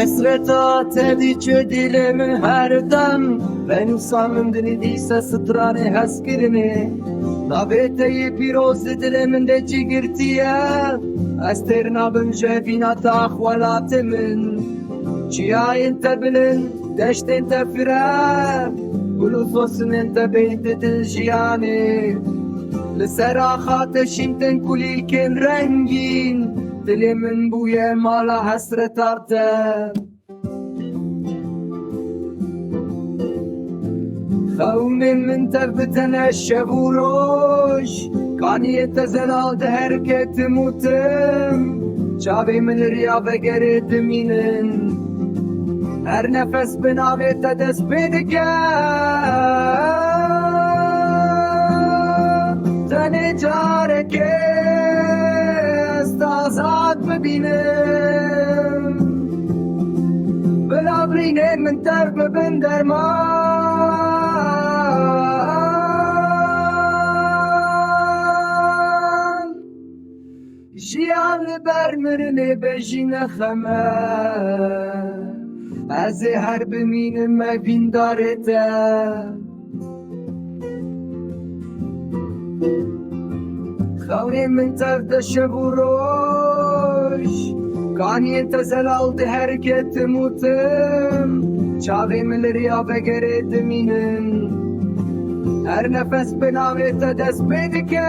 Esreta tediçe dilimi her dem benim sanım dinidiyse sıtrani heskirini Nabeteye piroz diliminde cigirtiye Esterna bınce binata ahvalatimin Çiyayin tebilin deştin tefire Ulusosun ente beyti dil jiyani Liserahat şimten kuliken rengin Dilimin bu yemala hasret artar Khawmin min terbitene şevuroş Kaniyete zelal de herket mutim Çavi min riya ve geri diminin Her nefes binavete despedike Tane careke Azad bebinem Bela brine min terk bin derman Jiyan bermirine bejine kheme Ez her biminim me bindarete Khawri min tevde şevuroş Kaniyete zelal de herket mutim Çavi min riya ve geri diminin Her nefes binavete dest bedike